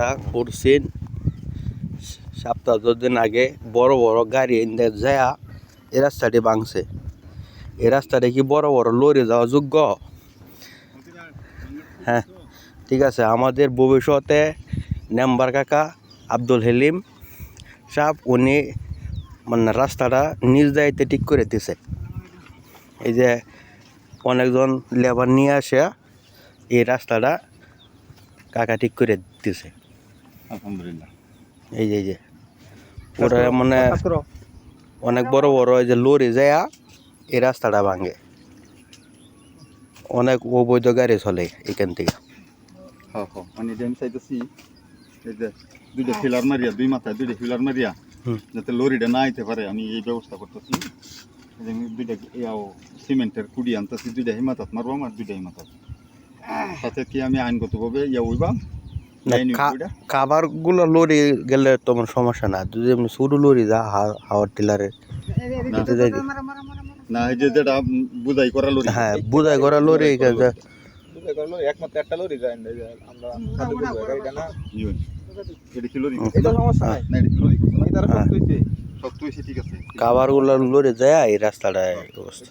রাস্তাটা করছেন সপ্তাহ 10 দিন আগে বড় বড় গাড়ি এনে যায় এই রাস্তাটি ভাঙছে। এই রাস্তাটা কি বড় বড় লরি যাওয়া যোগ্য? হ্যাঁ, ঠিক আছে। আমাদের ভবিষ্যতে মেম্বার কাকা আব্দুল হেলিম সাহেব উনি মানে রাস্তাটা নিজ দায়িত্বে ঠিক করে দিছে। এই যে অনেকজন লেবার নিয়ে আসে এই রাস্তাটা কাকা ঠিক করে দিছে আলহামদুলিল্লাহ। এই যে ওরা মানে অনেক বড় বড় এই যে লরি যায় এই রাস্তাটা ভাঙে, অনেক অবৈধ গাড়ি চলে এখান থেকে। মানে আমি চাইতেছি এই যে দুইটা ফিলার মারিয়া, দুই মাথায় দুইটা ফিলার মারিয়া যাতে লরিটা না আইতে পারে, আমি এই ব্যবস্থা করতেছি। আমি দুইটা সিমেন্টের কুড়ি আনতেছি, দুইটা হিমাতাত মারবো আর দুইটা হিমাতাত, তাতে কি আমি আইনগতভাবে হইবা। খাবার গুলো লরি গেলে তোমার সমস্যা না, যদি এমনি ছোট লরি যা হাওয়ার টিলারে না, এই যে যেটা বুঝাই করা লরি, হ্যাঁ বুঝাই করা লরি একমাত্র একটা লরি যায় আমরা এটা না এটা কি লরি? এটা সমস্যা নাই, না এটা কি লরি? এটা শক্ত হইছে, শক্ত হইছে, ঠিক আছে। খাবার গুলো লরি যায় এই রাস্তাটায় অবস্থা।